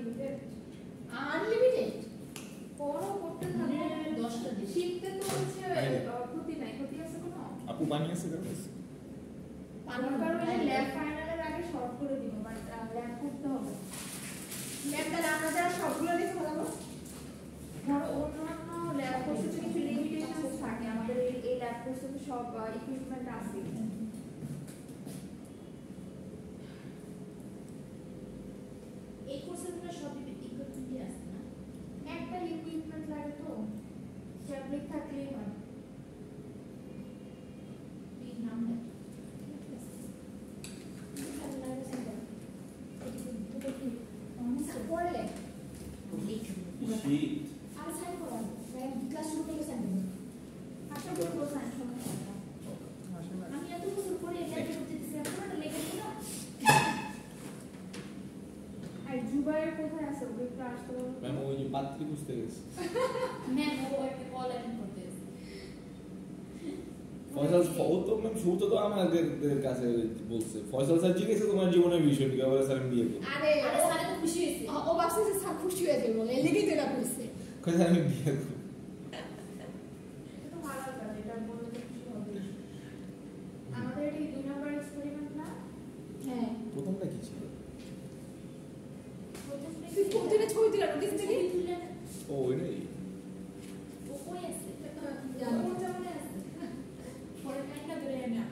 Unlimited unlimited পড়ো করতে থাকো 10টা দিন শিখতে তো হচ্ছে ক্ষতি নাই ক্ষতি আছে কোনো আপু পানি আছে গাইস পানি করবে ল্যাব ফাইনালের আগে শর্ট করে দিব বাট ল্যাব করতে হবে ল্যাবটা আমরা যারা সবগুলো লিখে ফেলাবো ধরো অন্যান্য ল্যাব কোর্সে কিছু লিমিটেশন থাকে আমাদের এই ল্যাব কোর্সে তো সব ইকুইপমেন্ট আছে এই কোর্সে তো সব ইকুইপমেন্টই আছে না একটা ইকুইপমেন্ট লাগে তো ট্যাবলেট থাকলেই হয় এই নামটা পড়লে শীত আর সাইন করো ক্লাস শুরু থেকে সাইন করো আচ্ছা বলবো সাইন আমি এত বছর পরে এটা করতে দিছি আপনারা লেখেন না আর জুবাইর কোথায় আছে ওকে একটু আসতে বলো ম্যাম ওই যে পাত্রী খুঁজতে গেছে ম্যাম ও একটা কল অ্যাটেন্ড করতে গেছে ফয়সাল তো ম্যাম শুরুতে তো আমাদের কাছে বলছে ফয়সাল স্যার জিজ্ঞেসে তোমার জীবনের বিষয় কি বলে স্যার বিয়ে করব আরে স্যার তো খুশি হয়েছে ও ভাবছে যে স্যার খুশি হয়ে যাবে বলে লেগেই তো এটা কইছে কই স্যার আমি বিয়ে করব তো ভালো কাজ এটা বলে তো খুশি হবে আমাদের এই 2 নাম্বার এক্সপেরিমেন্ট না হ্যাঁ প্রথমটা কি ছিল তুই কোন দিনে ছবি তুলে নোটিস থেকে ও এটাই ও কই আছে কোন জায়গায় আছে পরে টাইমটা ধরে না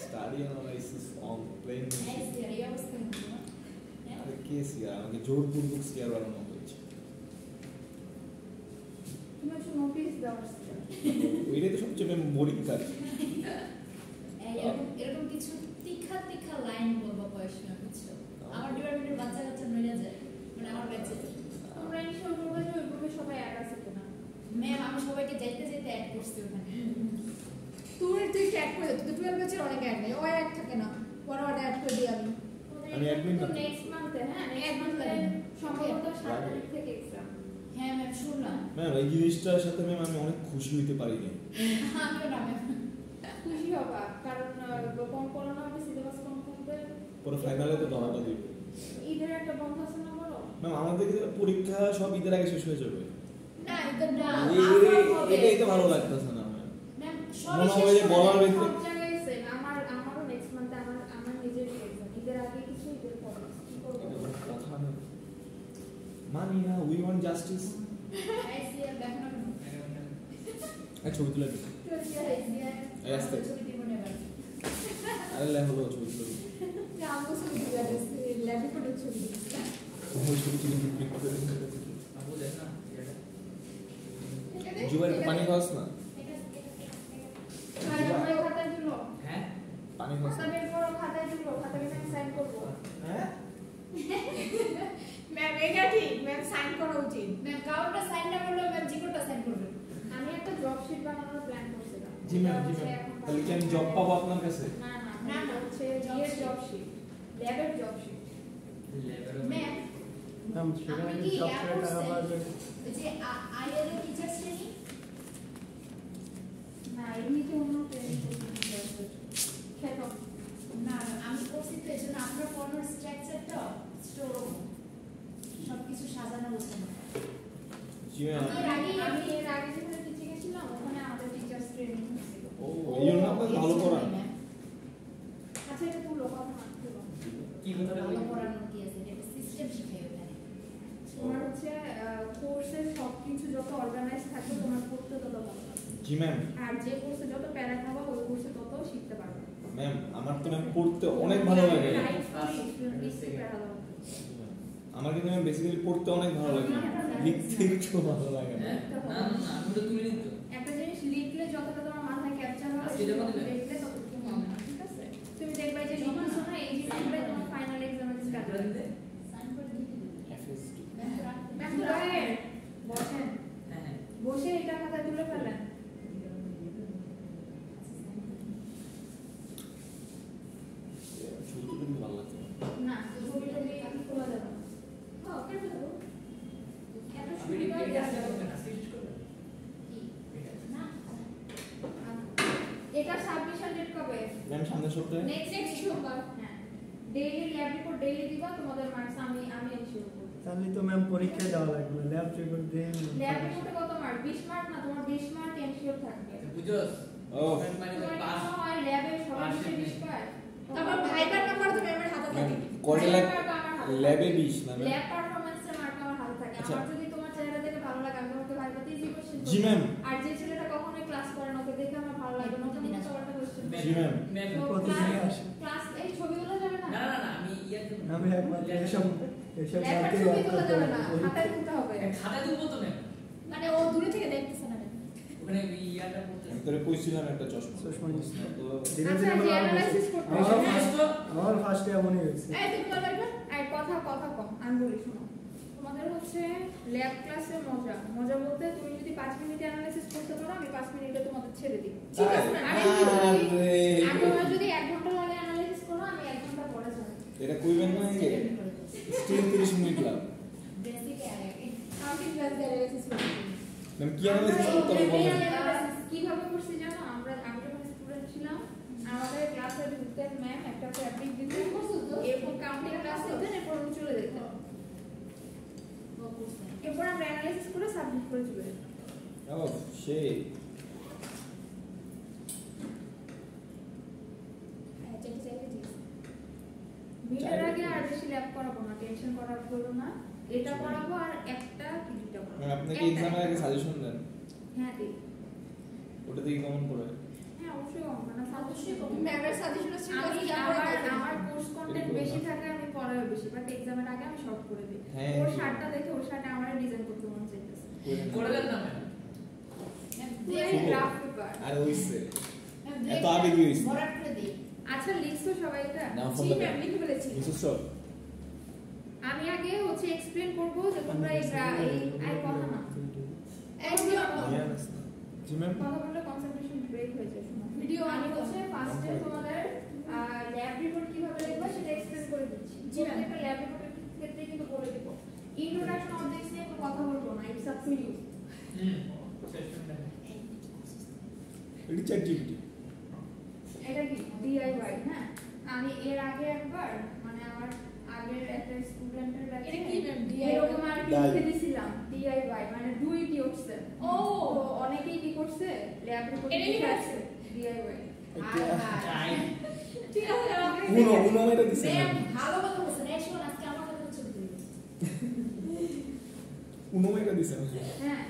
স্টাডি অ্যানালাইসিস অন প্লেন এই সিরিয়াস অবস্থা না আরে কে সিয়ার আমাকে জোরপূর্বক সিয়ার বানানো হয়েছে তুমি একটু নোটিস দাও ওইটাই তো সবচেয়ে বোরিং কাজ এরকম কিছু তীখা তীখা লাইন বলবো পড়াশোনা বুঝছো আমার ডিপার্টমেন্টের বাচ্চা কাচ্চা নড়ে যায় মানে আমার ব্যাচে তোমরা ইনশাআল্লাহ করবে যে ওই গ্রুপে সবাই অ্যাড আছে কিনা ম্যাম আমি সবাইকে যাইতে যাইতে অ্যাড করছি ওখানে তুই ট্যাগ করে দে তুই 12 ব্যাচের অনেক অ্যাড নেই ও অ্যাড থাকে না পরে অ্যাড করে দিই আমি অ্যাডমিন তো নেক্সট মান্থে হ্যাঁ নেক্সট মান্থে সম্ভবত 7 তারিখ থেকে এক্সাম হ্যাঁ ম্যাম শুনলাম ম্যাম এই জিনিসটার সাথে ম্যাম আমি অনেক খুশি হইতে পারিনি আমিও না ম্যাম খুশি হবা কারণ কম পড়ানো হবে সিলেবাস কম থাকবে পুরো ফাইনালে তো ধরাটা দিবে ঈদের একটা বন্ধ আছে না বলো ম্যাম আমাদের পরীক্ষা সব ঈদের আগে শেষ হয়ে যাবে না ঈদের না এটাই তো ভালো লাগতেছে না ম্যাম ম্যাম মনে হয় যে বলার ভিতরে সব জায়গায় সেম আমারও নেক্সট মান্থে আমার নিজের এক্সাম ঈদের আগে কিছু ঈদের পরে কি করব কথা না মানি না উই ওয়ান্ট জাস্টিস আইসিআর দেখো না ছবি তুলে দিই এই আসতে। ছবি দিব না এবার আরে লে হলো ছবি তুলে দিই আমি ছবি তুলে দিচ্ছি ল্যাবে করে ছবি দিচ্ছি ওই ছবি তুলে ক্লিক করে দিই আপু দেখ না এটা জুবাইর পানি খাওয়াস না খাতায় দিল হ্যাঁ পানি খাওয়াস খাতা বের করো খাতায় দিল খাতায় আমি সাইন করব হ্যাঁ ম্যাম এটা ঠিক ম্যাম সাইন করা উচিত ম্যাম কাউন্টটা সাইন না করলেও ম্যাম জিকোটা সাইন করবে আমি একটা জব শিট বানানোর প্ল্যান করছিলাম জি ম্যাম তাহলে কি আমি জব পাবো আপনার কাছে না না না হচ্ছে জব শিট ল্যাবের job sheet level ma'am ma'am সেখানে আপনি কি জব ইয়া করে টাকা করছেন? পাওয়া যাবে ওই যে আইএল এর টিচার্স ট্রেনিং না এমনিতে অন্য ট্রেনিং করতে খেলো না না, আমি করছি তো এজন্য আপনার পড়ানোর স্ট্রাকচারটা স্টোর সবকিছু সাজানো গোছানো জি ম্যাম আমি এর আগে যেখানে টিচিং এ ছিলাম ওখানে আমাদের টিচার্স ট্রেনিং হয়েছিল ও এই জন্য আপনার ভালো করান আচ্ছা এটা তুলো কথা না তুলো কি কথা ভালো পড়ানোর কি আছে এটা সিস্টেম শিখাই ওখানে তোমার হচ্ছে কোর্সের সবকিছু যত অর্গানাইজ থাকবে তোমার পড়তে তত ভালো লাগবে। জি ম্যাম আর যে কোর্সে যত প্যারা খাবা ওই কোর্সে তত শিখতে পারবে ম্যাম আমার তো ম্যাম পড়তে অনেক ভালো লাগে আমার কিন্তু ম্যাম বেসিক্যালি পড়তে অনেক ভালো লাগে লিখতে একটু ভালো লাগে না না না আমি তো তুলে নিত একটা জিনিস লিখলে যতটা তোমার মাথায় ক্যাপচার হবে আজকে যখন দিলে? লিখলে ততটুকু হবে না ঠিক আছে তুমি দেখবে যে লিখছো না এই জিনিসগুলো তোমার ফাইনাল এক্সামে কাজে করে লাগবে দিতে সাইন করে দিতে দিবে FS2 ম্যাম তো রাখেন বসেন হ্যাঁ হ্যাঁ বসে এটা খাতায় তুলে ফেলেন ছবি তুলে ভালো লাগছে না ছবিটা দিয়ে আমি খোলা যাবে না হ্যাঁ কেটে দেবো এত আপনি সুবিধা এটা আছে করবেন না শেষ করবেন কি না এটা সাবমিশন ডেট কবে ম্যাম সামনের সপ্তাহে নেক্সট সোমবার হ্যাঁ ডেইলি ল্যাব রিপোর্ট ডেইলি দিবা তোমাদের মার্কস আমি এনশিওর করব তাহলে তো ম্যাম পরীক্ষা দেওয়া লাগবে না, ল্যাব রিপোর্ট দিয়ে ল্যাব রিপোর্টে কত মার্ক? 20 মার্ক না, তোমার 20 মার্ক এনশিওর থাকবে। বুঝছস ও মানে তোমার পাস কি হয় ল্যাবে সবাই মিলে 20 পায়? তারপর ভাইবার নাম্বার তো ম্যামের হাতে থাকে। কয়টা ল্যাবে 20 না ম্যাম? ল্যাব পারফরম্যান্সের মার্ক আমার হাতে থাকে। আচ্ছা। আমার যদি তোমার চেহারা দেখে ভালো লাগে আমি তোমাকে ভাইবাতে ইজি কোশ্চেন জি ম্যাম। আর যে ছেলেটা কখনোই ক্লাস করে না ওকে দেখে আমার ভালো লাগে না, ওকে মনে সবারটা কোশ্চেন জি ম্যাম। ম্যাম প্রতিদিনই আসে। ক্লাস এই ছবিগুলো যাবে না? না না না আমি ইয়াতে আমি একবার এসব ল্যাবের বাদ ছবি দিয়ে তোলা যাবে না, খাতায় তুলতে হবে। খাতা তুলবো তো ম্যাম মানে ও দূরে থেকে দেখতেছে না ম্যাম। ওখানে ইয়াটা করতে আমি তোরে কইছিলাম একটা চশমা। চশমা নিস না। তো ধীরে আচ্ছা, ধীরে যে আমার analysis করতে আমার হবে। ফার্স্ট আমার ফার্স্টে এমনই হয়েছে। এই তুমি বলো এটা। আর কথা কম আমি বলি শোনো, তোমাদের হচ্ছে ল্যাব ক্লাসে মজা বলতে তুমি যদি 5 মিনিটে অ্যানালাইসিস করতে পারো আমি 5 মিনিটে তোমাদের ছেড়ে দিই, ঠিক আছে? আর তোমরা যদি 1 ঘন্টা লাগে অ্যানালাইসিস করো আমি 1 ঘন্টা পরে যাব। এটা কইবেন না যে স্টিল 30 মিনিট লাগ। বেসিক আগে। আমি ক্লাস অ্যানালাইসিস করি। ম্যাম কি অ্যানালাইসিস করতে হবে বলেন? কিভাবে করছি জানো? আমি যখন স্টুডেন্ট ছিলাম আমাদের ক্লাসে ঢুকতেন ম্যাম একটা ফ্যাব্রিক দিতেন এরপর কাউন্টিং ক্লাস দিতেন, এরপর আমি চলে যেতাম। এরপর আমরা অ্যানালাইসিস করে সাবমিট করে চলে যেতাম। ও সেই হ্যাঁ যেটা চাইতে দিস। মিডের আগে আর বেশি ল্যাব করাবো না, টেনশন করার করবো না। এটা করাবো আর একটা কি দুটো করাবো। ম্যাম আপনি কি এক্সামের আগে সাজেশন দেন? হ্যাঁ দিই। ওটা থেকে কেমন করে? হ্যাঁ অবশ্যই কম না, অবশ্যই কম। ম্যামের সাজেশন আছে আমি আমার কোর্স কন্টেন্ট বেশি থাকে আমি পড়াই বেশি, বাট এক্সামের আগে আমি শর্ট করে দিই। হ্যাঁ। ওর শার্টটা দেখে ওর শার্টে আমার ডিজাইন করতে মন চাইতেছে। করে দেন না ম্যাম গ্রাফ পেপার। আর হইছে এত আগে কি হইছে? ভরাট করে দিই। আচ্ছা লিখছো সবাই এটা? না জি ফলো ম্যাম লিখে ফেলেছি। মিসেস সব আমি আগে হচ্ছে এক্সপ্লেইন করব যে তোমরা এই আই কথা না জি ম্যাম। কথা বললে কনসেন্ট্রেশন ব্রেক হয়ে যায়। ভিডিও আমি হচ্ছে ফার্স্টে তোমাদের ল্যাব রিপোর্ট কিভাবে লিখবা সেটা এক্সপ্লেইন করে দিচ্ছি। জি ম্যাম। একটা ল্যাব রিপোর্টের ক্ষেত্রে কিন্তু বলে দেব। ইন্ট্রোডাকশন অবজেক্টস নিয়ে একটু কথা বলবো না, ইটস আপ টু ইউ। এটি চ্যাট জিপিটি। এটা কি ডিআইওয়াই? হ্যাঁ আমি এর আগে একবার মানে আমার আগের একটা স্টুডেন্টের কাছে এটা কি ম্যাম এরকম DIY? আর কি লিখে দিয়েছিলাম ডিআইওয়াই মানে ডু ইট ইয়োরসেলফ। ও তো অনেকেই কি করছে ল্যাব রিপোর্ট এটা লিখে আছে ডিআইওয়াই। ঠিক আছে উনো এটা দিছে ম্যাম ভালো কথা বলছেন। এই শোন আজকে আমার কথা হচ্ছে উনো এটা দিছে। হ্যাঁ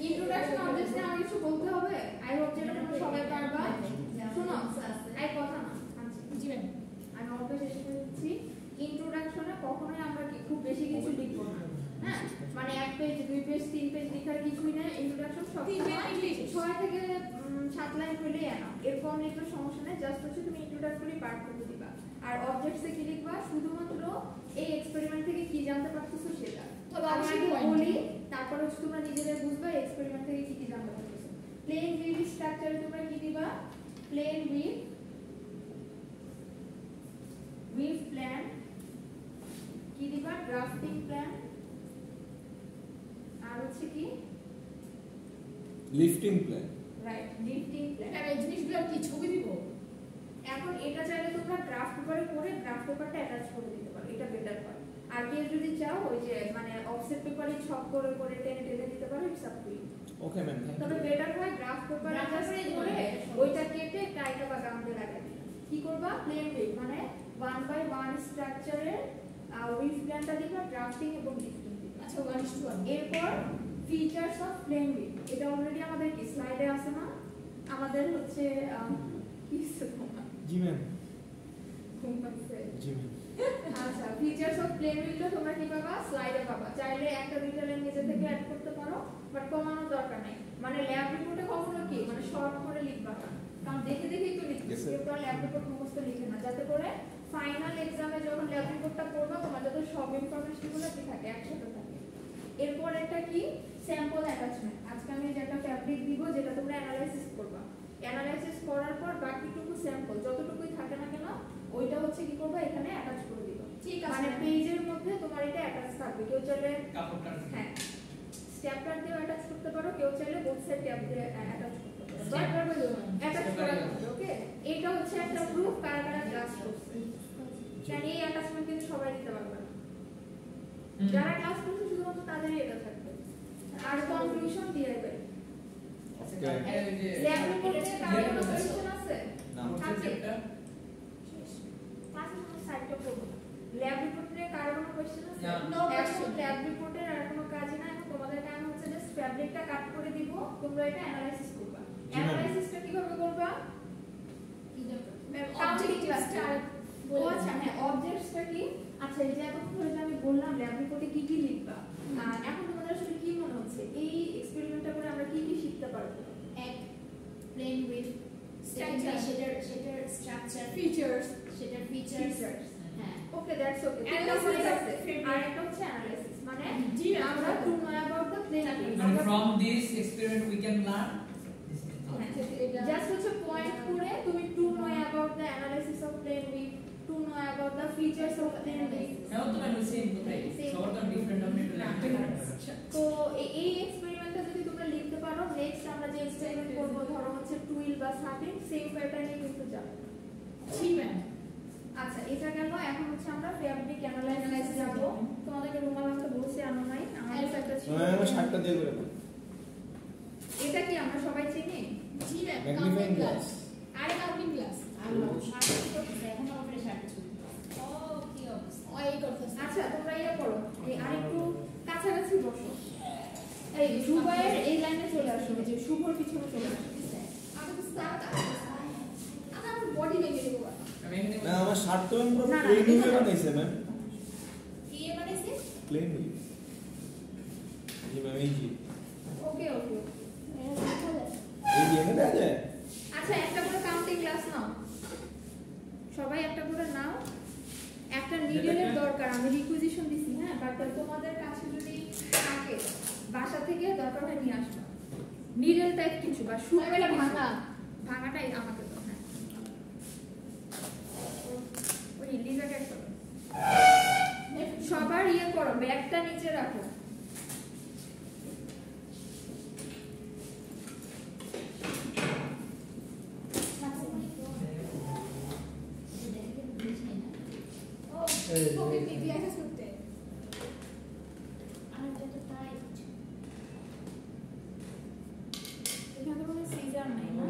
ইন্ট্রোডাকশন অবজেক্টস নিয়ে আমার কিছু বলতে হবে। আই হোপ যেটা তোমরা সবাই পারবা। শোনো আই কথা না জি ম্যাম। আমি অল্প শেষ করে দিচ্ছি। ইন্ট্রোডাকশনে কখনোই আমরা খুব বেশি কিছু লিখবো না। হ্যাঁ মানে 1 পেজ 2 পেজ 3 পেজ লেখার কিছুই না। ইন্ট্রোডাকশন সব 6 থেকে 7 লাইন হলেই এনাফ। এরপর লিখলে সমস্যা নেই, জাস্ট হচ্ছে তুমি ইন্ট্রোডাক্টরি পার্ট করতে দিবা। আর অবজেক্টসে কি লিখবা? শুধুমাত্র এই এক্সপেরিমেন্ট থেকে কি জানতে পারতেছো সেটা। তবে আমি অবশ্যই আগে point। বলি তারপর হচ্ছে তোমরা নিজেদের বুঝবা এক্সপেরিমেন্ট থেকে কি কি জানতে পারতেছো। প্লেন উইভ স্ট্রাকচারে তোমরা কি দিবা? প্লেন উইভ প্ল্যান কি দিবা? Drafting plan. আর হচ্ছে কি? Lifting plan. Right lifting plan. Ma'am এই জিনিসগুলো কি ছবি দিব? এখন এটা চাইলে তোমরা গ্রাফ পেপারে করে গ্রাফ পেপারটা অ্যাটাচ করে দিতে পারো, এটা বেটার হয়। আর কেউ যদি চাও ওই যে মানে অফসেট পেপারে ছক করে করে টেনে টেনে দিতে পারো, it's up to you. Okay ma'am thank তবে ইউ। বেটার হয় গ্রাফ পেপারে Graph জাস্ট paper-এ করে দিলে ওইটা কেটে টাইটা বা গামতে লাগাবে। কি করবা? প্লেন উইভ মানে 1 বাই 1 স্ট্রাকচারে উইভ প্ল্যানটা দিবা, ড্রাফটিং এবং লিফটিং দিবা। আচ্ছা 1:1। এরপর ফিচারস অফ প্লেন উইভ, এটা অলরেডি আমাদের কি স্লাইডে আছে না? আমাদের হচ্ছে কি তোমার জি ম্যাম। ঘুম পাচ্ছে। জি ম্যাম। আচ্ছা ফিচারস অফ প্লেন উইভটা তোমরা কি পাবা? স্লাইডে পাবা। চাইলে একটা দুইটা লাইন নিজে থেকে অ্যাড করতে পারো, বাট কমানোর দরকার নাই। মানে ল্যাব রিপোর্টে কখনো কি মানে শর্ট করে লিখবা না, কারণ দেখে দেখেই তো লিখবে। Yes, sir. কেউ তো ল্যাব রিপোর্ট মুখস্থ লিখে না, যাতে করে ফাইনাল এক্সামে যখন ল্যাব রিপোর্টটা করবা তোমার যাতে সব ইনফরমেশনগুলো কি থাকে একসাথে থাকে। এরপর একটা কি? Sample attachment. আজকে আমি যেটা ফ্যাব্রিক দিব যেটা তোমরা অ্যানালাইসিস করবা। অ্যানালাইসিস করার পর বাকিটুকু স্যাম্পল যতটুকুই থাকে না কেন ওইটা হচ্ছে কি করবা? এখানে অ্যাটাচ করে দিবা। ঠিক আছে মানে পেজের মধ্যে তোমার এটা অ্যাটাচ থাকবে। কেউ চাইলে কাপড়টা হ্যাঁ স্ট্যাপলার দিয়ে অ্যাটাচ করতে পারো, কেউ চাইলে বোথ সাইড ট্যাব দিয়ে অ্যাটাচ করতে পারো। Stapler বলে দেবো। অ্যাটাচ করা যাবে। ওকে এটা হচ্ছে একটা প্রুফ কারা কারা ক্লাস করছে। কারণ এই অ্যাটাচমেন্ট কিন্তু সবাই দিতে পারবে না। যারা ক্লাস তাদেরই এটা থাকবে। আর কনক্লুশন দিয়ে দেবে। ওকে ল্যাব রিপোর্টে কার কোনো কোশ্চেন আছে? না থাকে। পাঁচ সাইডটা করব। ল্যাব রিপোর্টে কার কোনো কোশ্চেন আছে? না। No এখন question. ল্যাব রিপোর্টের আর কোনো কাজ না, এখন তোমাদের কাজ হচ্ছে যে ফ্যাব্রিকটা কাট করে দিব, তোমরা এটা অ্যানালাইসিস করবা। জি ম্যাম। অ্যানালাইসিসটা কিভাবে করবা? কি দরকার? কাউন্টিং ক্লাসটা আর ও বলে আচ্ছা হ্যাঁ অবজেক্টসটা কি? আচ্ছা এই যে এতক্ষণ ধরে যে আমি বললাম ল্যাব রিপোর্টে কি কি লিখবা, আর এখন তোমাদের আসলে কি মনে হচ্ছে এই এক্সপেরিমেন্টটা করে আমরা কি কি শিখতে পারবো? এক প্লেন উইথ Structure. সেটার স্ট্রাকচার, ফিচার্স, সেটার ফিচার্স, ফিচার্স। হ্যাঁ ওকে দ্যাটস ওকে। Analysis আছে of আর একটা হচ্ছে অ্যানালাইসিস, মানে জি, আমরা to know about the plane And from this experiment we can learn. Just হচ্ছে পয়েন্ট করে তুমি to know about the analysis of plane with, to know about the features of plane with. Now to I'm saying so what are different তো এই এক্সপেরিমেন্টটা যদি তোমরা লিখতে পারো, next আমরা যে এক্সপেরিমেন্ট করব ধরো হচ্ছে টুইল বা সার্টিং, সেম প্যাটার্নে কিন্তু যাবে। জি ম্যাম। আচ্ছা এটা গেল। এখন হচ্ছে আমরা ফ্যাব্রিক অ্যানালাইসিস যাব। তোমাদেরকে রুমাল আনতে বলছি, আনো নাই, আমাদের একটা ছিল। আমার শার্টটা দিয়ে করে দাও। এটা কি আমরা সবাই চিনি? জি ma'am, Magnifying counting glass. Class. আরে কাউন্টিং ক্লাস। আমরা শার্ট করতেছি, এখন আমাদের শার্ট চলছে। ও কি অবস্থা? ও এই করতেছে। আচ্ছা তোমরা ইয়ে করো, এই আরেকটু কাছাকাছি বসো। এই শুভয়ের এই লাইনে চলে আসো, এই যে শুভর পিছনে চলে আসো। আমি তো স্টার্ট আমার বডি ভেঙে দেবো। না আমার শার্ট তো আমি পুরো না, না, প্লেন এটা হয়ে না। বানাইছে ম্যাম, কি বানাইছে? প্লেন হয়ে। জি ম্যাম এই জি ওকে ওকে। এই জি এনে দেয়া যায়। আচ্ছা একটা করে কাউন্টিং ক্লাস নাও, সবাই একটা করে নাও। একটা নিডলের দরকার, আমি রিকুইজিশন দিছি হ্যাঁ, বাট তোমাদের কাছে যদি থাকে বাসা থেকে দরকার হয় নিয়ে আসবা। নিডল টাইপ কিছু বা সুপের ভাঙা, ভাঙাটাই আমাকে তো হ্যাঁ ওই লিজাকে একটা দাও। সবার ইয়ে করো, ব্যাগটা নিচে রাখো। ওকে পিপি অ্যাক্সেস করতে। আর যত টাইট। এখানে কোনো সিজার নাই না?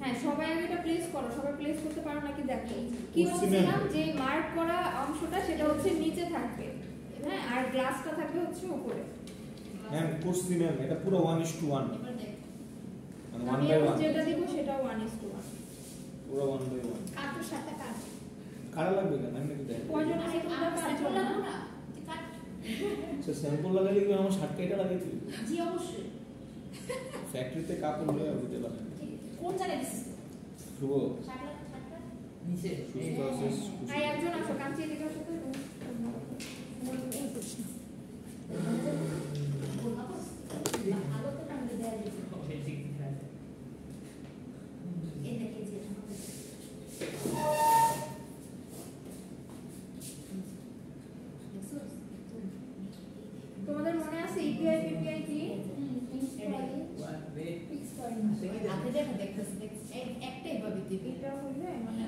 হ্যাঁ সবাই আগে এটা প্লেস করো, সবাই প্লেস করতে পারো নাকি দেখো। কি করছি বলছিলাম ma'am। যে মার্ক করা অংশটা সেটা হচ্ছে নিচে থাকবে, হ্যাঁ, আর গ্লাসটা থাকবে হচ্ছে উপরে। ম্যাম করছি ম্যাম, এটা পুরো 1:1 এবার দেখ মানে আমি 1/1 এখন যেটা দিব সেটা 1:1। পুরো 1/1 কাটোর সাথে কাট। কারা লাগবে কেন আমি নাকি দেখ কয়জন আরে আছে তোমরা আমরা পাঁচজন স্যাম্পল না? লাগবো না? তুই কাট। সে স্যাম্পল লাগাইলে কি আমার শার্ট কেটে লাগাই তুই জি অবশ্যই। ফ্যাক্টরিতে কাপড় লয়ে দিতে পারেন। ঠিক আছে। কোন জায়গায় দিছিস? শুভ শার্টটা শার্টটা নিচে সুস্থ আছিস আর একজন আসো, কাঞ্চি এদিকে আসো তো। আলো তো নামলে দেয়া দিছে। এই দেখে যে তোমাদের মনে আছে ইপিআই পিপিআই কি? আপনি দেখেন দেখতেছি একটাই ভাবি দিবি এটা হইলে মানে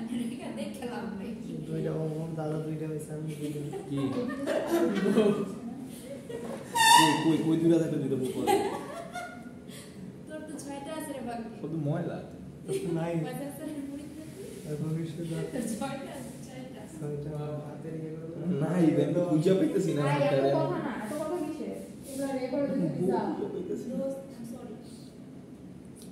দেখে লাভ নেই দুইটা ওম দাদা দুইটা হইছে আমি দুইটা কি কই কই দুইটা থাকে দুইটা বুক করে তোর তো ছয়টা আছে রে বাকি কত ময়লা নাই বাজার করে মুড়ি আর ভবিষ্যতে তোর ছয়টা আছে ছয়টা ছয়টা হাতের ইয়ে করে নাই আমি তো খুঁজে পাইতেছি না আর এত আমারটা কথা না, এত কথা কিসের? এবার যদি খুঁজে যাও পাইতেছি না রোজ সরি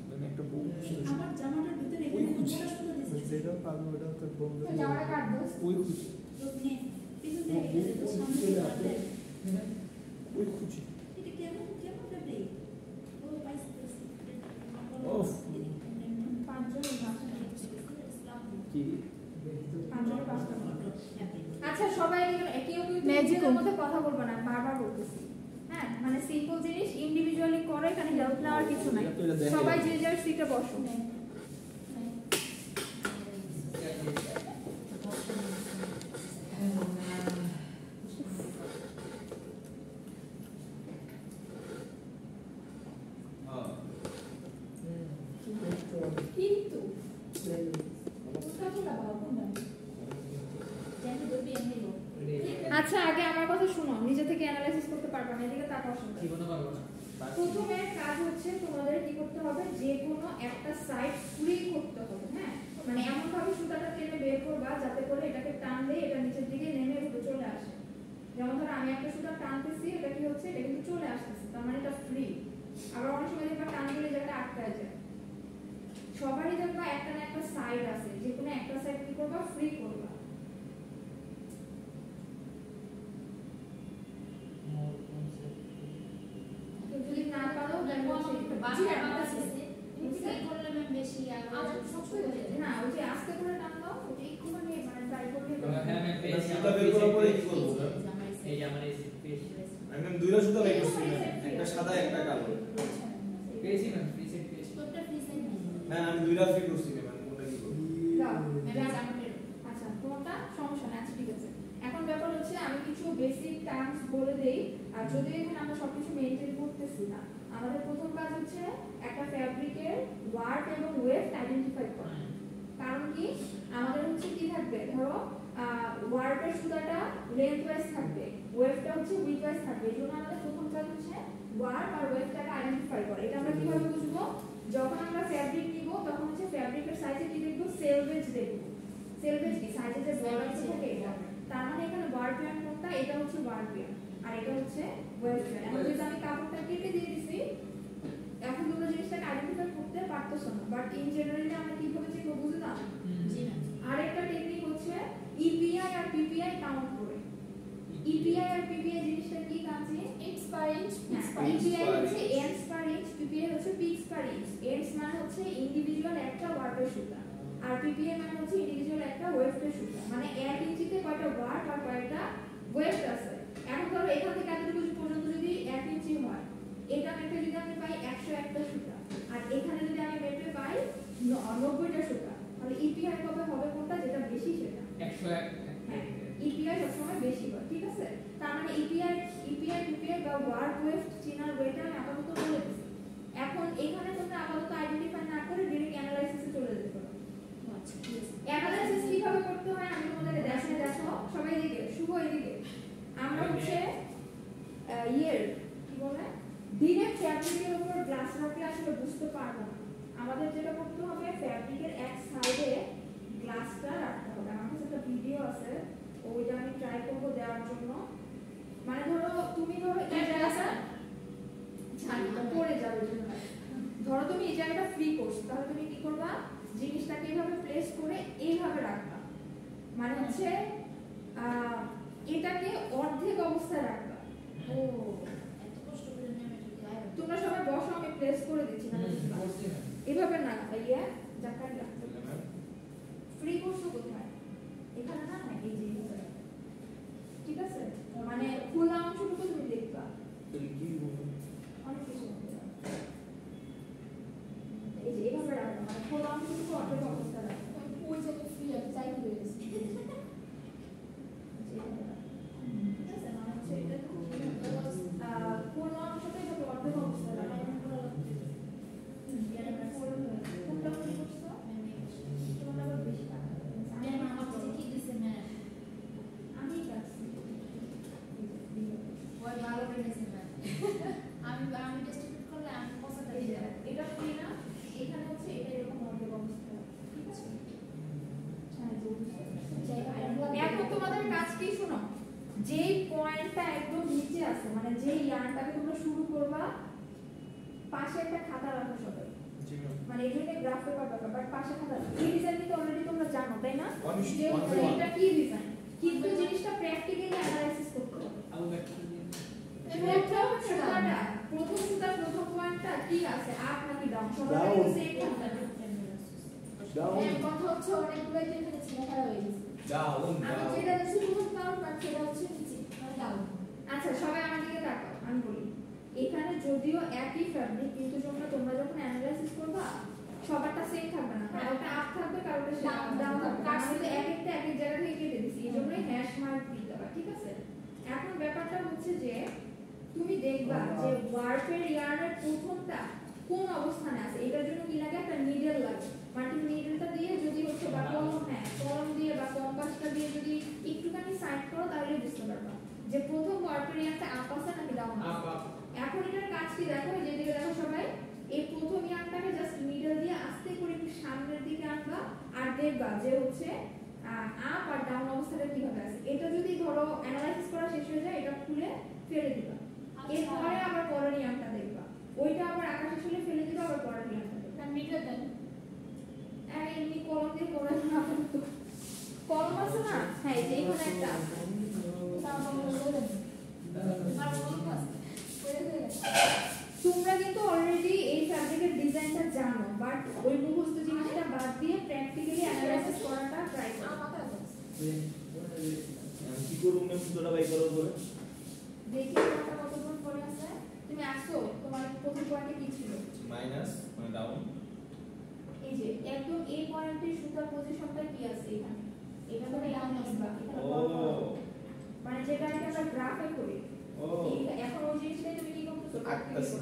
মানে একটা বুক আমার জামাটার ভিতরে ওই এখানে খুঁজি। পড়াশোনা দিছিস যেটা পাবো ওটা তোর বন্ধু তো জামাটা কাট দাও। ওই খুঁজি রোজ নে পিছন থেকে গেছে তো সামনে থেকে কাটে ওই খুঁজি এটা কেমন কেমন ফেব্রিক ও পাইছে পাইছে ওফ পাঁচজন ভাষা কি পাঁচজন পাঁচটা। আচ্ছা সবাই কেউ কিন্তু Magic নিজেদের মধ্যে কথা বলবো না, বারবার বলতেছি হ্যাঁ, মানে সিম্পল জিনিস ইন্ডিভিজুয়ালি করো, এখানে হেল্প নেওয়ার কিছু নাই। এটা তো এটা দেখে সবাই যে যার সিটে বসো। কিন্তু কোনটা ভালো কোনটা? জানি দুই এমনি লোক। আচ্ছা আগে আমার কথা শোনো, নিজে থেকে অ্যানালাইসিস করতে পারবে না, এদিকে তাকাও শুনতে। জীবনে পারবো না। প্রথমে কাজ হচ্ছে তোমাদের কি করতে হবে, যে কোনো একটা সাইড ফ্রি করতে হবে। হ্যাঁ, মানে এমন ভাবে সুতাটা টেনে বের করবা যাতে করে এটাকে টানলে এটা নিচের দিকে নেমে উপরে চলে আসে। যেমন ধরো আমি একটা সুতা টানতেছি, এটা কি হচ্ছে, এটা কিন্তু চলে আসতেছে, তার মানে এটা ফ্রি। আবার অনেক সময় দেখবা টান দিলে জায়গাটা আটকায় যায়। সবারই দেখবা একটা না একটা সাইড আছে, যে কোনো একটা সাইড কি করবা, ফ্রি করবা। যদি না পারো ম্যাম আমাকে একটু বাসায় বানাচ্ছে বুঝতে করলে ম্যাম বেশি আর সবসময় হয়ে যায় না, ওই যে আস্তে করে টান দাও, ওটা একটুখানি মানে ট্রাই করলে হ্যাঁ ম্যাম পেয়েছি। সুতা বের করার পরে কি করবো? এই যে আমার এই পেয়েছি। আমি দুইটা সুতা বের করছি, একটা সাদা একটা কালো। পেয়েছি ম্যাম, ফ্রি সেট পেয়েছি। তোরটা ফ্রি সাইড হ্যাঁ আমি দুইটা ফ্রি করছি ম্যাম, কোনটা কি করব? দাও। ম্যাম আমাদের আচ্ছা, কোনটা সমস্যা না, আচ্ছা ঠিক আছে। এখন ব্যাপার হচ্ছে আমি কিছু বেসিক টার্মস বলে দেই, আর যদি এখানে আমরা সবকিছু মেইনটেইন করতেছি না, আমাদের প্রথম কাজ হচ্ছে একটা ফ্যাব্রিকের ওয়ার্ক এবং ওয়েফট আইডেন্টিফাই করা। কারণ কি, আমাদের হচ্ছে কি থাকবে, ধরো ওয়ার্কের সুতাটা লেন্থ ওয়াইজ থাকবে, ওয়েফটা হচ্ছে উইডথ ওয়াইজ থাকবে। এই জন্য আমাদের প্রথম কাজ হচ্ছে ওয়ার্ক আর ওয়েফটাকে আইডেন্টিফাই করা। এটা আমরা কিভাবে বুঝবো, যখন আমরা ফ্যাব্রিক নিব তখন হচ্ছে ফ্যাব্রিকের সাইজে কি দেখবো, সেলভেজ দেখবো। সেলভেজ কি, সাইজে যে বর্ডার থাকে এটা, তার মানে এখানে ওয়ার্ক প্যান কোনটা, এটা হচ্ছে ওয়ার্ক প্যান আর এটা হচ্ছে ওয়েফট প্যান। এখন যদি আমি কাপড়টা কেটে দিয়ে দিছি, এখন তোমরা জিনিসটাকে আইডেন্টিফাই করতে পারতেছো না, বাট ইন জেনারেলি আমরা কিভাবে চিনবো বুঝলাম। জি ম্যাম আরেকটা টেকনিক হচ্ছে ইপিআই আর পিপিআই কাউন্ট করে। ইপিআই আর পিপিআই জিনিসটা কি কাছে, ইটস পার ইঞ্চ ইপিআই হচ্ছে এন্ডস পার ইঞ্চ, পিপিআই হচ্ছে পিক্স পার ইঞ্চ। এন্ডস মানে হচ্ছে ইন্ডিভিজুয়াল একটা ওয়ার্কের সুতা, আর পিপিআই মানে হচ্ছে ইন্ডিভিজুয়াল একটা ওয়েফটের সুতা। মানে 1 ইঞ্চিতে কয়টা ওয়ার্ক আর কয়টা ওয়েফট আছে। এখন ধরো এখান থেকে এতটুকু পর্যন্ত যদি 1 ইঞ্চি হয়, এটা মেপে যদি আমি পাই 101টা সুতা, আর এখানে যদি আমি মেপে পাই 90টা সুতা, তাহলে ইপিআই কবে হবে কোনটা, যেটা বেশি সেটা 101। হ্যাঁ, ইপিআই সবসময় বেশি হয়, ঠিক আছে। তার মানে ইপিআই পিপিআই বা ওয়ার্ক ওয়েফট চেনার ওয়েটা আমি আপাতত বলে দিচ্ছি। এখন এখানে তোমরা আপাতত আইডেন্টিফাই না করে ডিরেক্ট অ্যানালাইসিসে চলে যেতে পারো। আচ্ছা ঠিক আছে অ্যানালাইসিস কিভাবে করতে হয় আমি তোমাদের দেখো, সবাই এদিকে, শুভ এদিকে। আমরা হচ্ছে কি বলে, ডিরেক্ট ফ্যাব্রিকের উপর গ্লাস রাখলে আসলে বুঝতে পারবো না। আমাদের যেটা করতে হবে, ফ্যাব্রিকের এক সাইডে গ্লাসটা রাখতে হবে। আমার কাছে একটা ভিডিও আছে, ওইটা আমি ট্রাই করবো দেওয়ার জন্য। মানে ধরো তুমি ধরো এই জায়গাটা পড়ে যাবে, ধরো তুমি এই জায়গাটা ফ্রি করছো, তাহলে তুমি কি করবা, জিনিসটাকে এইভাবে প্লেস করে এইভাবে রাখবা। মানে হচ্ছে এটাকে অর্ধেক অবস্থায় রাখবা। ও এত কষ্ট করে ম্যাম এটা কি আয় তোমরা সবাই বসো, আমি প্লেস করে দিচ্ছি না করছি ম্যাম। এভাবে না ভাইয়া, জাকার ফ্রি করছো কোথায়, এখানে না, এই যে এইভাবে। ঠিক আছে, মানে খোলা অংশটুকু তুমি দেখবা, অনেক কিছু হবে। এই যে এইভাবে রাখবা, মানে খোলা অংশটুকু অর্ধেক অবস্থায় রাখবা। ওই জায়গায় ফ্রি আছে চাই হয়ে গেছে ঠিক আছে, মানে হচ্ছে এটা খোলা অংশটা এইভাবে অর্ধেক অবস্থায় রাখবা। কোনটা ফ্রি করছো, তোমার আবার বেশি টাকা ম্যাম আমার কাছে কি দিছে ম্যাম আমি রাখছি। ওই ভালো করে দিছে ম্যাম আমি টেস্ট করলে আমি পছন্দ এই করি যে এটা ফ্রি না, এখানে হচ্ছে এটা এরকম অর্ধেক অবস্থা, ঠিক আছে। এখন তোমাদের কাজ কি শোনো, যেই পয়েন্টটা একদম নিচে আছে, মানে যেই ইয়ার্নটাকে তোমরা শুরু করবা, পাশে একটা খাতা রাখো সবাই। মানে এই জন্য গ্রাফ পেপার দরকার, বাট পাশে খাতা রাখো। এই ডিজাইন তো অলরেডি তোমরা জানো, তাই না, যে এটা কি ডিজাইন, কিন্তু জিনিসটা প্র্যাকটিক্যালি অ্যানালাইসিস করতে হবে। আবু ব্যাখ্যা দিয়ে প্রথম সুতার প্রথম পয়েন্টটা কি আছে, আপ নাকি ডাউন, সবার Down. কাছে সেম থাকবে না। ম্যাম কথা হচ্ছে অনেকগুলো যেখানে ছিল খারাপ হয়ে গেছে আমি যেটা শুরু করতাম না সেটা হচ্ছে নিচে মানে ডাউন আচ্ছা সবাই আমার দিকে তাকাও, আমি বলি এখানে যদিও একই ফ্যাব্রিক, কিন্তু তোমরা যখন অ্যানালাইসিস করবা সবারটা সেম থাকবে না, কারোটা আপ থাকবে, কারোটা ডাউন থাকবে। কারণ হচ্ছে এক একটা এক এক জায়গা থেকে কেটে দিছি, এই জন্যই হ্যাশ মার্ক দিতে হবে, ঠিক আছে। এখন ব্যাপারটা হচ্ছে যে তুমি দেখবা যে ওয়ার্পের ইয়ার্নের প্রথমটা কোন অবস্থানে আছে, এটার জন্য কি লাগে, একটা নিডল লাগে। মানে নিডলটা দিয়ে যদি হচ্ছে বা কলম, হ্যাঁ কলম দিয়ে বা কম্পাসটা দিয়ে যদি একটুখানি সাইড করো তাহলে বুঝতে পারবা। কি দেখো, যেদিকে দেখো সবাই, এই প্রথম ইয়ারটাকে জাস্ট মিডল দিয়ে আস্তে করে একটু সামনের দিকে আনবা আর দেখবা যে হচ্ছে আপ আর ডাউন অবস্থাটা কিভাবে আছে। এটা যদি ধরো অ্যানালাইসিস করা শেষ হয়ে যায়, এটা খুলে ফেলে দিবা। এরপরে আবার পরের ইয়ারটা দেখবা, ওইটা আবার আকাশে ছুলে ফেলে দিবা, আবার পরের ইয়ারটা দেখবা। তার মিডল দেন এমনি কলম দিয়ে করে না, কলম আছে না? হ্যাঁ, এই যে এখানে একটা আছে। তোমরা কিন্তু অলরেডি এই ফ্যাব্রিকের ডিজাইনটা জানো, বাট ওই মুখস্থ জিনিসটা বাদ দিয়ে প্র্যাকটিক্যালি অ্যানালাইসিস করাটা ট্রাই করো। কি করুম না সুতোটা বাই করার পরে দেখি তোমারটা কতক্ষণ পরে আছে। তুমি আসো, তোমার প্রথম পয়েন্টে কি ছিল? মাইনাস মানে ডাউন। এই যে একদম এই পয়েন্টের সুতার পজিশনটা কি আছে এখানে? এটা তো ডাউন আসবা, এখানে ও মানে যেটা আমরা গ্রাফে করি। ও এখন ওই জিনিসটাই তুমি কি করতেছো? আটটাছি।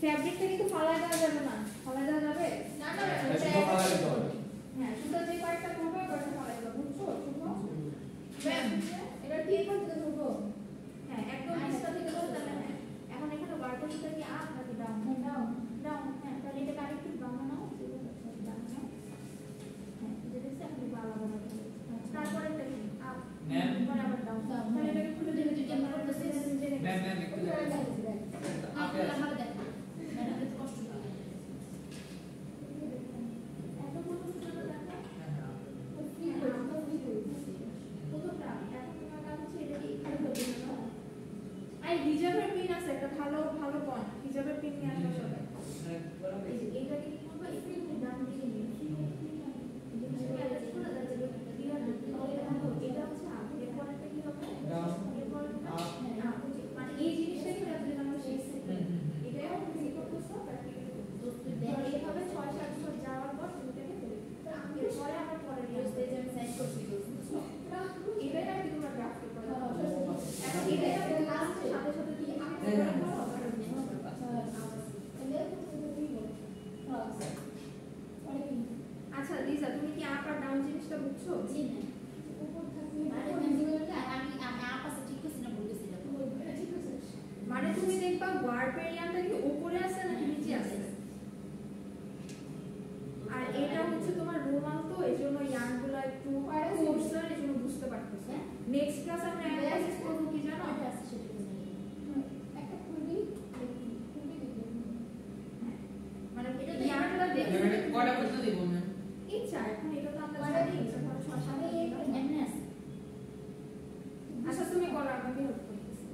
ফ্যাব্রিকটা কিন্তু ফালাই দেওয়া যাবে না। ফালাই দেওয়া যাবে না না সুতো ফালাই দিতে হবে। হ্যাঁ, সুতা যে কয়েকটা করবে ওটা ফালাই দেবো, বুঝছো? শুনো ম্যাম এটা ঠিক করতে দেবো। হ্যাঁ, একদম নিচটা থেকে ধরো তাহলে। হ্যাঁ, এখন এখানে ওয়ার্কার সুতা কি আপ নাকি ডাউন? Down down. হ্যাঁ, তাহলে এটা আরেকটু বানানো, বানানো। হ্যাঁ, এটা দেখছি আপনি আলাদা আলাদা। তারপরে এটা কি আপ, ম্যাম। তারপরে আবার ডাউন। তাহলে এটাকে খুলে দিলে যদি আমরা করতেছি ম্যাম ম্যাম একটু আপনি আমার দেখো ম্যাডাম এত কষ্ট লাগে এত বড় সুতাটা দেখো। প্রথমটা এখন তোমার কাছে হচ্ছে এটা কি খালি করবে না? আর হিজাবের পিন আছে একটা ভালো ভালো পয়েন্ট, হিজাবের পিন নিয়ে আসো সবাই। এই যে এইটাকে কি করবে? একটু ডান দিকে নিয়ে এটা হচ্ছে আপ, এরপরেরটা কি হবে? এরপরেরটা আপ। মানে এই জিনিসটাই কিন্তু আসলে আমরা শিখছি। এটাই আমরা কি করতেছো? এইভাবে ৬-৭ বছর যাওয়ার পর তুমি এটাকে ফেলে দিবে। এরপরে আবার পরের সাইড করছি। এটাই আর কি তোমরা গ্রাফ করবে। এখন এটাই আর লাস্টের সাথে সাথে তুমি আচ্ছা লিজা, তুমি কি আপ আর ডাউন জিনিসটা বুঝছো? জি না উপর থাকবে আরে ম্যাম আমি আপসে ঠিক করছি না বলতেছিলাম ঠিক আছে মানে তুমি দেখবা ওয়ার্ড এরিয়াটা কি উপরে আছে নাকি নিচে আছে। আর এটা হচ্ছে তোমার রোমাল, তো এজন্য ইয়ার্নগুলো একটু কোর্সার, এজন্য বুঝতে পারতেছ। নেক্সট ক্লাস আমরা অ্যানালাইসিস করব কি জানো? এটা আছে সেটা একটা খুলি মানে এটা ইয়ার্নগুলো দেখে কয়টা পর্যন্ত দিব ম্যাম? ইচ্ছা, এখন এটা তো আমরা মানে জানি এটা ধরো ৬-৭ এমনি আছে আচ্ছা তুমি করো, আমাকে হেল্প করতেছি।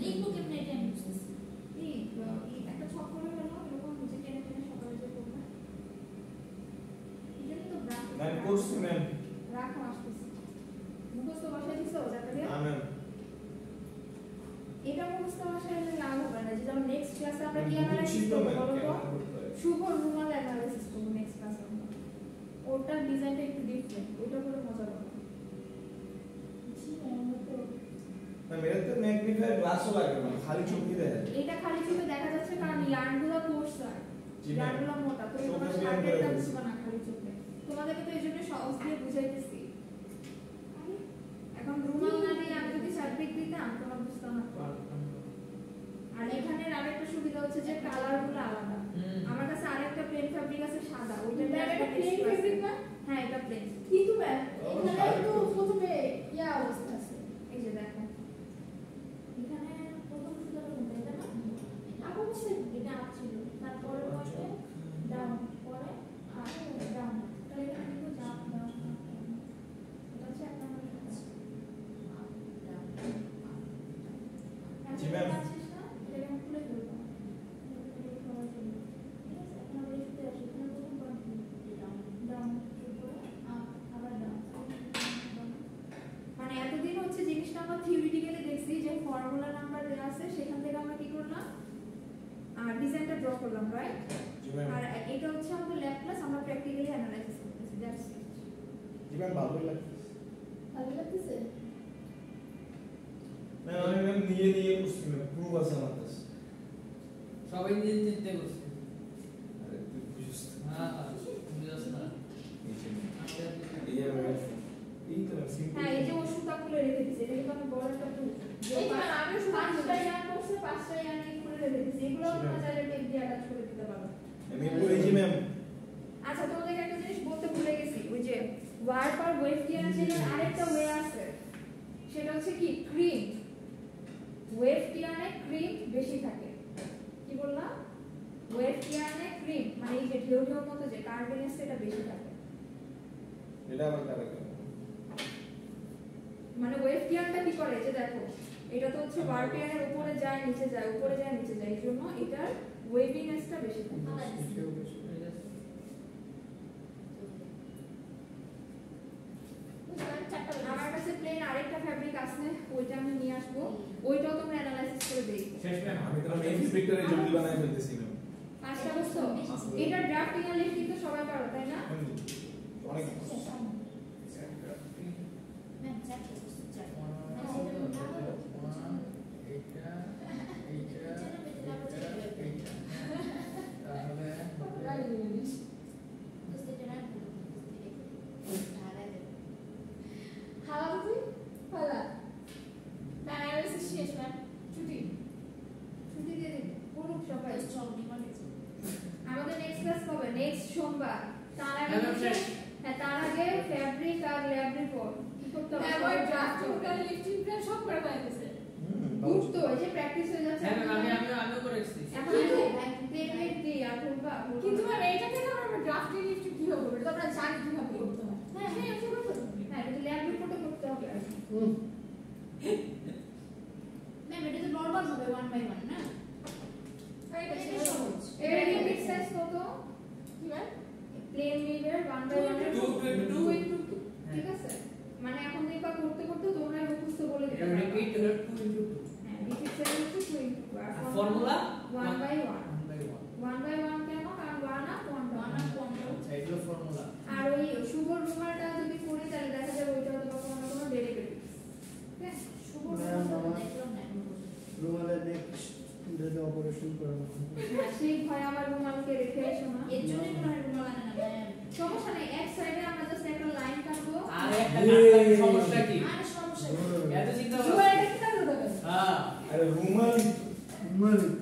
লিখবো কেমনে এটা আমি বুঝতেছি এই একটা ছক করে ফেলো, এরকম নিচে টেনে টেনে সকালে যে করবে। এটা কিন্তু গ্রাফ ম্যাম করছি ম্যাম। রাখো, আসতেছি। মুখস্থ বসাই দিছো জাকারিয়া? না ম্যাম। এটা মুখস্থ বসাইলে লাভ হবে না। যেমন নেক্সট ক্লাসে আমরা কি বুঝছি অ্যানালাইসিস তো করব ম্যাম, বলো তো? কেমন করতে হয়। শুভ রুমাল অ্যানালাইসিস করব নেক্সট ক্লাসে আমরা। ওটার ডিজাইনটা একটু ডিফারেন্ট, ওটা করে মজা পাবো। ম্যাম এর তো ম্যাগনিফায়ার গ্লাসও লাগে না, খালি চোখ দিয়ে দেখা যায়। এটা খালি চোখে দেখা যাচ্ছে কারণ ইয়ার্নগুলো কোর্স আর জি ম্যাম। ইয়ার্নগুলো মোটা, তো তোমরা চোখে শার্টেরটা বের বুঝবে না খালি চোখে। তোমাদেরকে তো এইজন্য সহজ দিয়ে বুঝাইতেছি। এখন রুমাল না দিয়ে আমি যদি ফ্যাব্রিক দিতাম তোমরা বুঝতে না। আর এখানে আরেকটা সুবিধা হচ্ছে যে কালারগুলো আলাদা। আমার কাছে আরেকটা প্লেন ফ্যাব্রিক আছে সাদা, ওইটা ম্যাম এটা প্লেন ফেব্রিক না হ্যাঁ এটা প্লেন। কিন্তু ম্যাম এখানে তো প্রথমে ইয়া অবস্থা আছে এই যে দেখো এখানে প্রথম সুতাটা কোনটা? এটা না? আপু বলছেন এটা আপ ছিল, তারপরে পরে ডাউন, পরে আপ ডাউন। তাহলে এখানে কিন্তু জাম্প ডাউন এটা হচ্ছে এক নম্বর সুতা। জি ম্যাম। এটাকে আমি খুলে ফেলবো। এটা করার জন্য। ঠিক আছে, এখন আমরা এই সুতায় আসি। এখানে প্রথম পয়েন্ট কি? ডাউন, এরপরে আপ, আবার ডাউন। মানে এতদিন হচ্ছে জিনিসটা আমরা থিওরিটিক্যালি দেখছি যে ফর্মুলা নাম্বার দেওয়া আছে, সেখান থেকে আমরা কি করলাম আর ডিজাইনটা ড্র করলাম, রাইট? জি ম্যাম। আর এটা হচ্ছে আমাদের ল্যাব ক্লাস, আমরা প্র্যাকটিক্যালি অ্যানালাইসিস করতেছি, দ্যাটস ইট। জি ম্যাম ভালোই লাগছে। ভালো লাগতেছে ম্যাম আমি ম্যাম নিয়ে বুঝছি ম্যাম, প্রুফ আছে আমার কাছে। সবাই নিজে চিন্তা করছে। আরে তুই বুঝছিস তো। হ্যাঁ বুঝছ না এই যে ম্যাম। এই তো ম্যাম সিম্পল। হ্যাঁ, এই যে বড় একটা টু এই তো আমি শুধু পাঁচটা ইয়ার করছে পাঁচটা ইয়ার করে রেখে দিয়েছি এগুলো তোমরা চাইলে টেপ দিয়ে অ্যাটাচ করে দিতে পারো আমি বলেছি ম্যাম আচ্ছা তোমাদের একটা জিনিস বলতে ভুলে গেছি ওই যে ওয়ার্প আর ওয়েভ টিয়ার যে আরেকটা ওয়ে আছে সেটা হচ্ছে কি ক্রিম ওয়েভ টিয়ারে ক্রিম বেশি থাকে কি বললাম ওয়েভ টিয়ারে ক্রিম মানে এই যে ঢেউ ঢেউর মতো যে কার্বনেস এটা বেশি থাকে এটা আবার কারেক্ট মানে ওয়েভ টিয়ারটা কি করে যে দেখো এটা তো হচ্ছে ওয়ার্প টিয়ারের উপরে যায় নিচে যায় উপরে যায় নিচে যায় এই জন্য এটার ওয়েভিনেসটা বেশি থাকে আমার কাছে প্লেন আরেকটা ফ্যাব্রিক আছে ওইটা আমি নিয়ে আসবো ওইটাও তোমরা অ্যানালাইসিস করে দেখো শেষ ম্যাম আমি তো মেইন ফিল্টারে জঙ্গি বানাই ফেলতেছি না পাঁচটা বুঝছো এটা ড্রাফটিং আর লিফটিং তো সবাই পারো তাই না অনেক হাওয়া বুঝি ফালা ডায়ালিসিস শেষ ম্যাম ছুটি ছুটি দিয়ে দিন পুরো সবাই আমাদের নেক্সট ক্লাস কবে নেক্সট সোমবার তার আগে হ্যাঁ তার আগে ফ্যাব্রিক আর ল্যাব রিপোর্ট কি করতে হবে এবার ড্রাফটিং প্ল্যান লিফটিং প্ল্যান সব করে পাইতেছে বুঝ তো এই যে প্র্যাকটিস হয়ে যাচ্ছে হ্যাঁ ম্যাম আমিও করেছি এখন টেকনিক দি আর ভুলবা কিন্তু ম্যাম এইটা থেকে আমরা ড্রাফটিং লিফটিং কি হবে এটা তো আমরা জানি কিভাবে করতে হয় হ্যাঁ হ্যাঁ এটা করতে হবে হ্যাঁ এটা ল্যাব রিপোর্টে করতে হবে ম্যাম এটা তো নরমাল হবে 1 বাই 1 না এটা সহজ এর লিমিট সাইজ কত কি ম্যাম প্লেন মিরর 1 বাই 1 এর 2 into 2 ঠিক আছে মানে এখন দেখবা করতে করতে তোমরা মুখস্থ বলে দিতে এটা রিপিট 2 into 2 হ্যাঁ রিপিট সেল হচ্ছে 2 into 2 R formula 1 by 1 1 by 1 1 by 1 কেন কারণ 1 up 1 আচ্ছা এগুলো ফর্মুলা আর ওই শুভর রুমালটা যদি করি তাহলে দেখা যাবে ওইটা হয়তো কোনো ডেরিভেটিভ ঠিক আছে শুভ ম্যাম, আমার- দেখলাম না এখন পর্যন্ত। রুমালের নেক্সট ডেতে অপারেশন করানো হ্যাঁ, সেই ভয় আমার রুমালকে রেখে এসো না এর জন্যই মনে হয় রুমাল আনে না ম্যাম। সমস্যা নেই এক সাইডে আমরা জাস্ট একটা লাইন কাটবো আর একটা কাটলে সমস্যা কি